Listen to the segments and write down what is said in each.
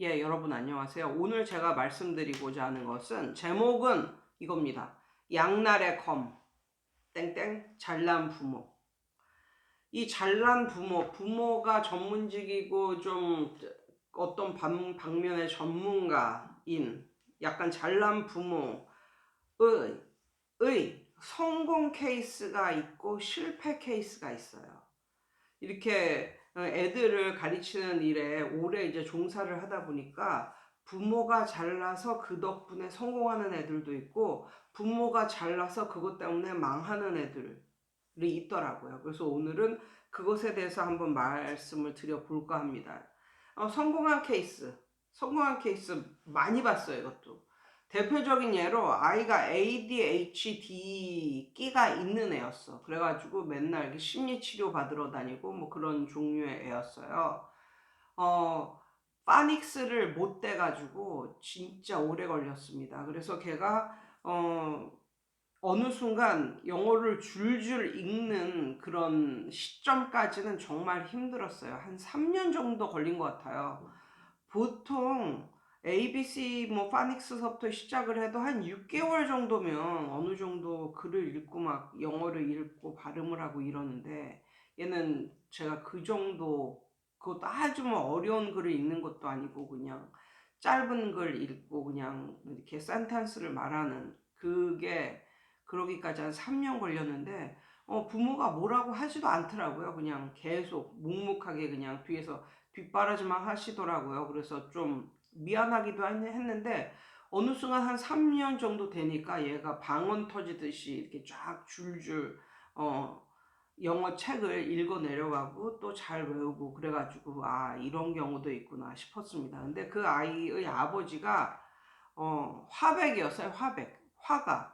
예, 여러분 안녕하세요. 오늘 제가 말씀드리고자 하는 것은 제목은 이겁니다. 양날의 검, 땡땡, 잘난 부모. 이 잘난 부모, 부모가 전문직이고 좀 어떤 방면의 전문가인 약간 잘난 부모의 성공 케이스가 있고 실패 케이스가 있어요. 이렇게 애들을 가르치는 일에 오래 이제 종사를 하다 보니까 부모가 잘나서 그 덕분에 성공하는 애들도 있고 부모가 잘나서 그것 때문에 망하는 애들이 있더라고요. 그래서 오늘은 그것에 대해서 한번 말씀을 드려볼까 합니다. 성공한 케이스 많이 봤어요, 이것도. 대표적인 예로 아이가 ADHD 끼가 있는 애였어. 그래가지고 맨날 심리 치료 받으러 다니고 뭐 그런 종류의 애였어요. 어, 파닉스를 못 떼가지고 진짜 오래 걸렸습니다. 그래서 걔가 어느 순간 영어를 줄줄 읽는 그런 시점까지는 정말 힘들었어요. 한 3년 정도 걸린 것 같아요. 보통 ABC 뭐 파닉스서부터 시작을 해도 한 6개월 정도면 어느 정도 글을 읽고 막 영어를 읽고 발음을 하고 이러는데 얘는 제가 그 정도 그것도 아주 뭐 어려운 글을 읽는 것도 아니고 그냥 짧은 글 읽고 그냥 이렇게 센텐스를 말하는 그게 그러기까지 한 3년 걸렸는데 부모가 뭐라고 하지도 않더라고요. 그냥 계속 묵묵하게 그냥 뒤에서 뒷바라지만 하시더라고요. 그래서 좀 미안하기도 했는데 어느 순간 한 3년 정도 되니까 얘가 방언 터지듯이 이렇게 쫙 줄줄 영어 책을 읽어 내려가고 또 잘 외우고 그래가지고 아 이런 경우도 있구나 싶었습니다. 근데 그 아이의 아버지가 화백이었어요. 화가.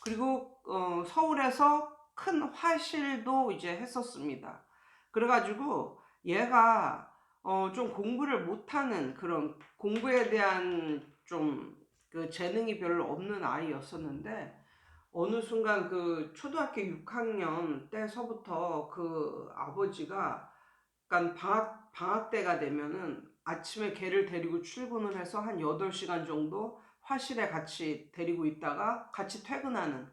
그리고 서울에서 큰 화실도 이제 했었습니다. 그래가지고 얘가 좀 공부를 못하는 그런 공부에 대한 좀 그 재능이 별로 없는 아이였었는데 어느 순간 그 초등학교 6학년 때서부터 그 아버지가 약간 방학 때가 되면은 아침에 걔를 데리고 출근을 해서 한 8시간 정도 화실에 같이 데리고 있다가 같이 퇴근하는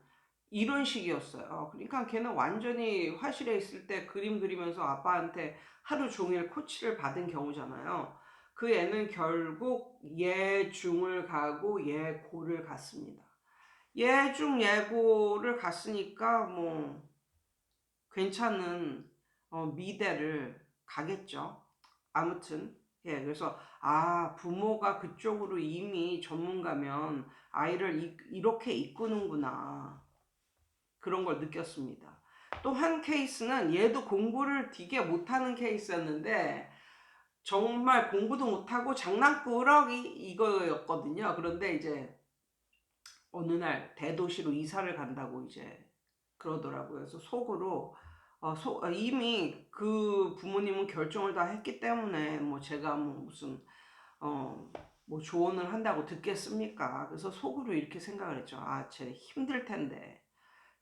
이런 식이었어요. 그러니까 걔는 완전히 화실에 있을 때 그림 그리면서 아빠한테 하루 종일 코치를 받은 경우잖아요. 그 애는 결국 예중을 가고 예고를 갔습니다. 예중 예고를 갔으니까 뭐 괜찮은 미대를 가겠죠. 아무튼 예, 그래서 아 부모가 그쪽으로 이미 전문가면 아이를 이렇게 이끄는구나 그런 걸 느꼈습니다. 또 한 케이스는 얘도 공부를 되게 못하는 케이스였는데 정말 공부도 못하고 장난꾸러기 이거였거든요. 그런데 이제 어느 날 대도시로 이사를 간다고 이제 그러더라고요. 그래서 속으로 이미 그 부모님은 결정을 다 했기 때문에 뭐 제가 뭐 무슨 어, 뭐 조언을 한다고 듣겠습니까? 그래서 속으로 이렇게 생각을 했죠. 아, 쟤 힘들 텐데.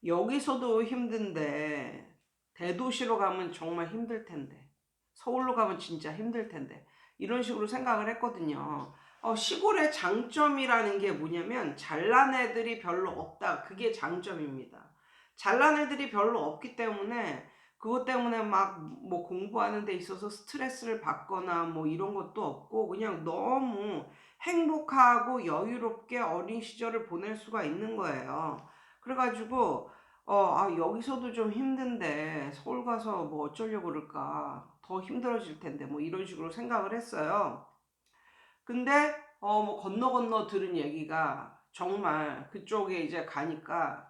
여기서도 힘든데 대도시로 가면 정말 힘들 텐데 서울로 가면 진짜 힘들 텐데 이런 식으로 생각을 했거든요. 시골의 장점이라는 게 뭐냐면 잘난 애들이 별로 없다. 그게 장점입니다. 잘난 애들이 별로 없기 때문에 그것 때문에 막 뭐 공부하는 데 있어서 스트레스를 받거나 뭐 이런 것도 없고 그냥 너무 행복하고 여유롭게 어린 시절을 보낼 수가 있는 거예요. 그래가지고 여기서도 좀 힘든데 서울 가서 뭐 어쩌려고 그럴까 더 힘들어질 텐데 뭐 이런 식으로 생각을 했어요. 근데 뭐 건너 들은 얘기가 정말 그쪽에 이제 가니까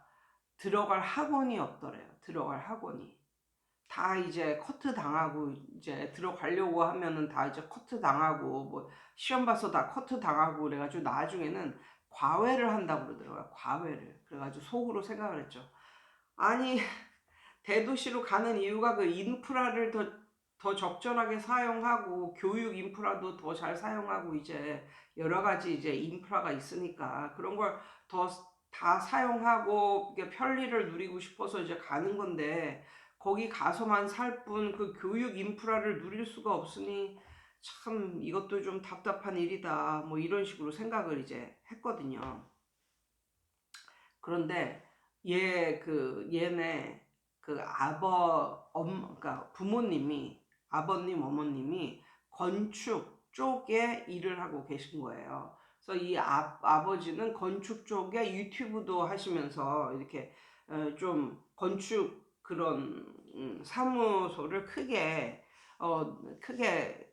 들어갈 학원이 없더래요. 들어갈 학원이. 다 이제 커트 당하고 이제 들어가려고 하면은 다 이제 커트 당하고 뭐 시험 봐서 다 커트 당하고 그래가지고 나중에는 과외를 한다고 그러더라고요. 과외를. 그래가지고 속으로 생각을 했죠. 아니 대도시로 가는 이유가 그 인프라를 더 적절하게 사용하고 교육 인프라도 더 잘 사용하고 이제 여러 가지 이제 인프라가 있으니까 그런 걸 더 다 사용하고 편리를 누리고 싶어서 이제 가는 건데 거기 가서만 살 뿐 그 교육 인프라를 누릴 수가 없으니 참 이것도 좀 답답한 일이다 뭐 이런 식으로 생각을 이제 했거든요. 그런데 얘네 그 그러니까 부모님이, 아버님 어머님이 건축 쪽에 일을 하고 계신 거예요. 그래서 이 아버지는 건축 쪽에 유튜브도 하시면서 이렇게 좀 건축 그런 사무소를 크게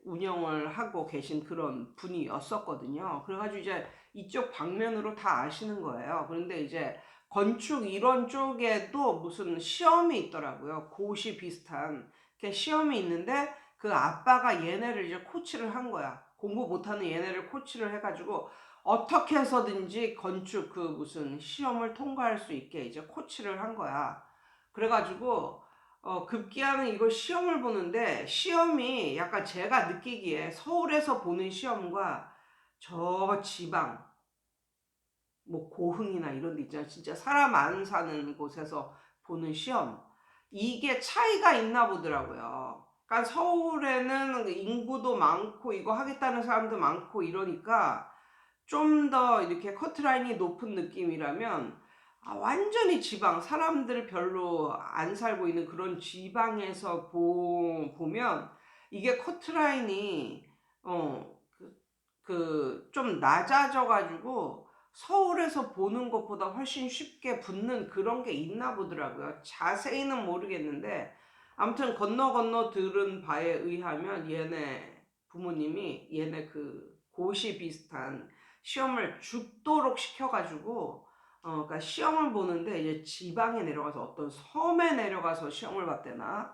운영을 하고 계신 그런 분이었었거든요. 그래가지고 이제 이쪽 방면으로 다 아시는 거예요. 그런데 이제 건축 이런 쪽에도 무슨 시험이 있더라고요. 고시 비슷한 시험이 있는데 그 아빠가 얘네를 이제 코치를 한 거야. 공부 못하는 얘네를 코치를 해가지고 어떻게 해서든지 건축 그 무슨 시험을 통과할 수 있게 이제 코치를 한 거야. 그래가지고 급기야는 이걸 시험을 보는데 시험이 약간 제가 느끼기에 서울에서 보는 시험과 저 지방 뭐 고흥이나 이런 데 있잖아요. 진짜 사람 안 사는 곳에서 보는 시험. 이게 차이가 있나 보더라고요. 그러니까 서울에는 인구도 많고 이거 하겠다는 사람도 많고 이러니까 좀 더 이렇게 커트라인이 높은 느낌이라면 완전히 지방, 사람들 별로 안 살고 있는 그런 지방에서 보면 이게 커트라인이 좀 낮아져 가지고 서울에서 보는 것보다 훨씬 쉽게 붙는 그런 게 있나 보더라고요. 자세히는 모르겠는데 아무튼 건너 들은 바에 의하면 얘네 부모님이 얘네 그 고시 비슷한 시험을 죽도록 시켜가지고 그러니까 시험을 보는데 이제 지방에 내려가서 어떤 섬에 내려가서 시험을 봤대나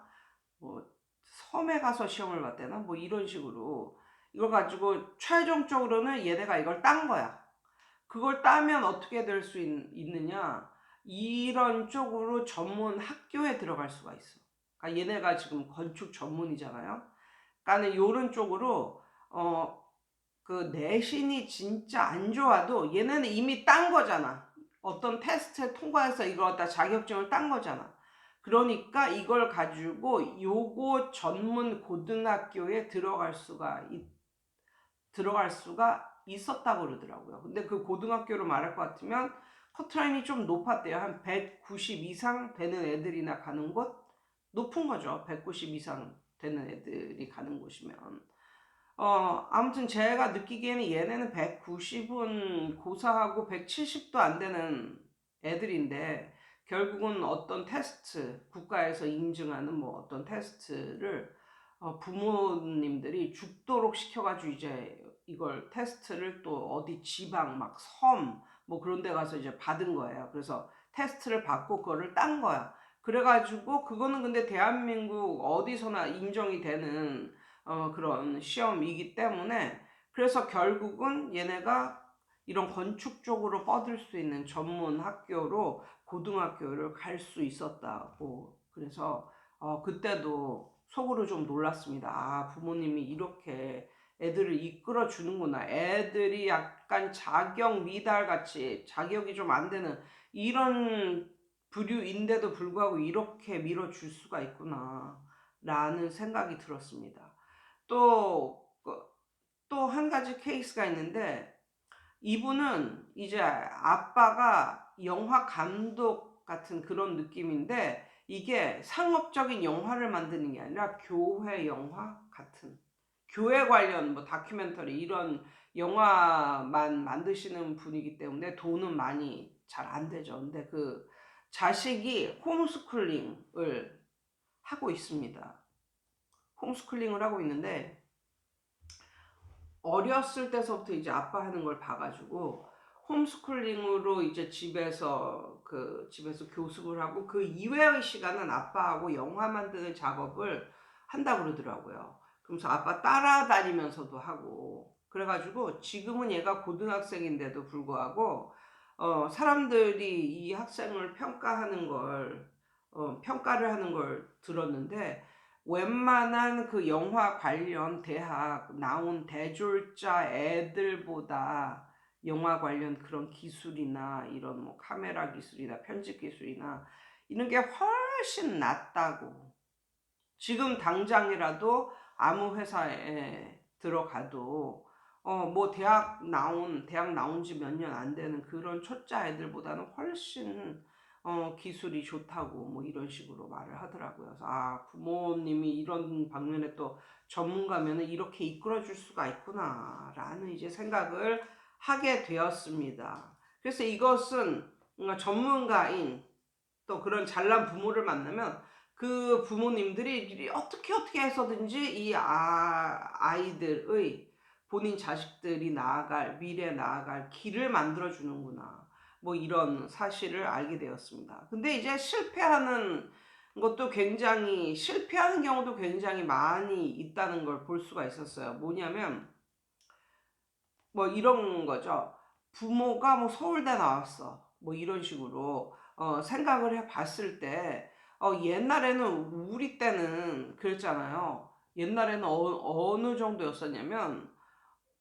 뭐 섬에 가서 시험을 봤대나 뭐 이런 식으로 이걸 가지고 최종적으로는 얘네가 이걸 딴 거야. 그걸 따면 어떻게 될 수 있느냐? 이런 쪽으로 전문 학교에 들어갈 수가 있어. 그러니까 얘네가 지금 건축 전문이잖아요. 그러니까 요런 쪽으로 그 내신이 진짜 안 좋아도 얘네는 이미 딴 거잖아. 어떤 테스트에 통과해서 이걸 갖다 자격증을 딴 거잖아. 그러니까 이걸 가지고 요거 전문 고등학교에 들어갈 수가 있었다고 그러더라고요. 근데 그 고등학교로 말할 것 같으면 커트라인이 좀 높았대요. 한 190 이상 되는 애들이나 가는 곳? 높은 거죠. 190 이상 되는 애들이 가는 곳이면. 아무튼 제가 느끼기에는 얘네는 190은 고사하고 170도 안 되는 애들인데, 결국은 어떤 테스트, 국가에서 인증하는 뭐 어떤 테스트를 부모님들이 죽도록 시켜가지고 이제 이걸 테스트를 또 어디 지방 막 섬 뭐 그런 데 가서 이제 받은 거예요. 그래서 테스트를 받고 그거를 딴 거야. 그래가지고 그거는 근데 대한민국 어디서나 인정이 되는 그런 시험이기 때문에, 그래서 결국은 얘네가 이런 건축 쪽으로 뻗을 수 있는 전문 학교로 고등학교를 갈 수 있었다고. 그래서 그때도 속으로 좀 놀랐습니다. 부모님이 이렇게 애들을 이끌어 주는구나. 애들이 약간 자격 미달 같이 자격이 좀 안 되는 이런 부류인데도 불구하고 이렇게 밀어줄 수가 있구나 라는 생각이 들었습니다. 또 한 가지 케이스가 있는데, 이분은 이제 아빠가 영화 감독 같은 그런 느낌인데 이게 상업적인 영화를 만드는 게 아니라 교회 영화 같은, 교회 관련 뭐 다큐멘터리 이런 영화만 만드시는 분이기 때문에 돈은 많이 잘 안 되죠. 근데 그 자식이 홈스쿨링을 하고 있습니다. 홈스쿨링을 하고 있는데 어렸을 때서부터 이제 아빠 하는 걸 봐가지고 홈스쿨링으로 이제 집에서 교습을 하고 그 이외의 시간은 아빠하고 영화 만드는 작업을 한다고 그러더라고요. 그러면서 아빠 따라다니면서도 하고 그래가지고 지금은 얘가 고등학생인데도 불구하고 사람들이 이 학생을 평가를 하는 걸 들었는데, 웬만한 그 영화 관련 대학 나온 대졸자 애들보다 영화 관련 그런 기술이나 이런 뭐 카메라 기술이나 편집 기술이나 이런 게 훨씬 낫다고. 지금 당장이라도 아무 회사에 들어가도 뭐 대학 나온 지 몇 년 안 되는 그런 초짜 아이들보다는 훨씬 기술이 좋다고 뭐 이런 식으로 말을 하더라고요. 그래서 부모님이 이런 방면에 또 전문가면은 이렇게 이끌어 줄 수가 있구나라는 이제 생각을 하게 되었습니다. 그래서 이것은 뭔가 전문가인 또 그런 잘난 부모를 만나면 그 부모님들이 어떻게 해서든지 이 아이들의 본인 자식들이 미래 나아갈 길을 만들어 주는구나. 뭐 이런 사실을 알게 되었습니다. 근데 이제 실패하는 경우도 굉장히 많이 있다는 걸 볼 수가 있었어요. 뭐냐면 뭐 이런 거죠. 부모가 뭐 서울대 나왔어. 뭐 이런 식으로 생각을 해 봤을 때 옛날에는 우리 때는 그랬잖아요. 옛날에는 어느 정도였었냐면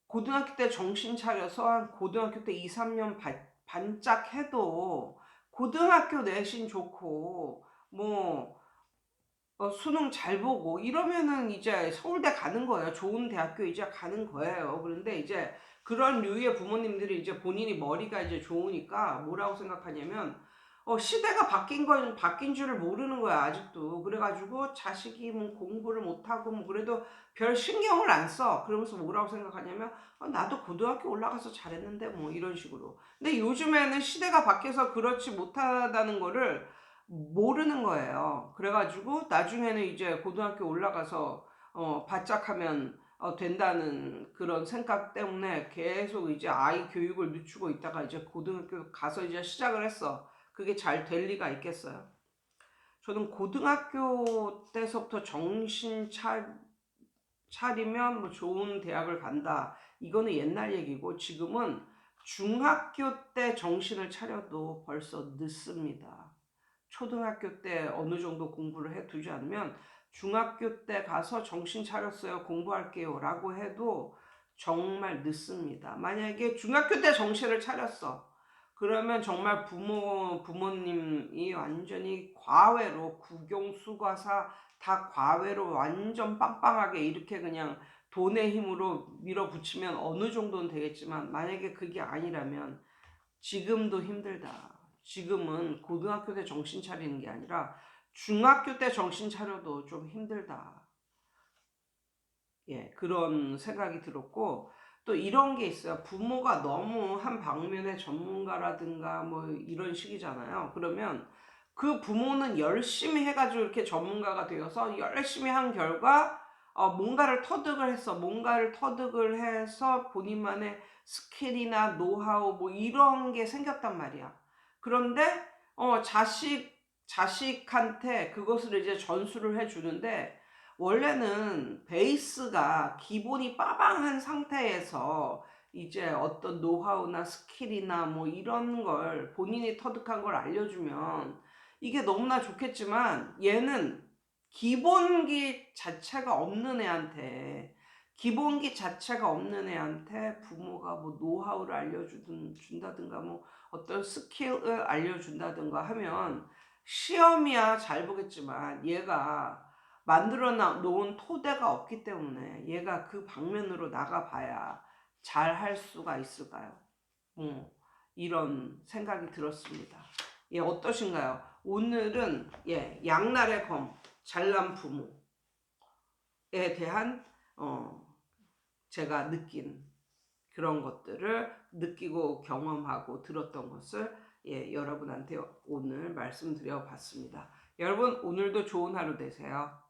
고등학교 때 정신 차려서 한 고등학교 때 2, 3년 반짝해도 고등학교 내신 좋고 뭐 수능 잘 보고 이러면은 이제 서울대 가는 거예요. 좋은 대학교 이제 가는 거예요. 그런데 이제 그런 류의 부모님들이 이제 본인이 머리가 이제 좋으니까 뭐라고 생각하냐면 시대가 바뀐 줄을 모르는 거야, 아직도. 그래가지고 자식이 뭐 공부를 못하고 뭐 그래도 별 신경을 안 써. 그러면서 뭐라고 생각하냐면 나도 고등학교 올라가서 잘했는데 뭐 이런 식으로. 근데 요즘에는 시대가 바뀌어서 그렇지 못하다는 거를 모르는 거예요. 그래가지고 나중에는 이제 고등학교 올라가서 바짝하면 된다는 그런 생각 때문에 계속 이제 아이 교육을 늦추고 있다가 이제 고등학교 가서 이제 시작을 했어. 그게 잘 될 리가 있겠어요. 저는 고등학교 때서부터 차리면 뭐 좋은 대학을 간다. 이거는 옛날 얘기고 지금은 중학교 때 정신을 차려도 벌써 늦습니다. 초등학교 때 어느 정도 공부를 해 두지 않으면 중학교 때 가서 정신 차렸어요. 공부할게요. 라고 해도 정말 늦습니다. 만약에 중학교 때 정신을 차렸어. 그러면 정말 부모님이 완전히 과외로 국영수가사 다 과외로 완전 빵빵하게 이렇게 그냥 돈의 힘으로 밀어붙이면 어느 정도는 되겠지만 만약에 그게 아니라면 지금도 힘들다. 지금은 고등학교 때 정신 차리는 게 아니라 중학교 때 정신 차려도 좀 힘들다. 예, 그런 생각이 들었고, 또 이런 게 있어요. 부모가 너무 한 방면의 전문가라든가 뭐 이런 식이잖아요. 그러면 그 부모는 열심히 해가지고 이렇게 전문가가 되어서 열심히 한 결과 뭔가를 터득을 해서 본인만의 스킬이나 노하우 뭐 이런 게 생겼단 말이야. 그런데 자식한테 그것을 이제 전수를 해주는데 원래는 베이스가 기본이 빠방한 상태에서 이제 어떤 노하우나 스킬이나 뭐 이런 걸 본인이 터득한 걸 알려주면 이게 너무나 좋겠지만 얘는 기본기 자체가 없는 애한테 부모가 뭐 노하우를 준다든가 뭐 어떤 스킬을 알려준다든가 하면 시험이야 잘 보겠지만 얘가 만들어 놓은 토대가 없기 때문에 얘가 그 방면으로 나가봐야 잘 할 수가 있을까요? 이런 생각이 들었습니다. 예, 어떠신가요? 오늘은 양날의 검, 잘난 부모에 대한 제가 느낀 그런 것들을 느끼고 경험하고 들었던 것을 여러분한테 오늘 말씀드려 봤습니다. 여러분 오늘도 좋은 하루 되세요.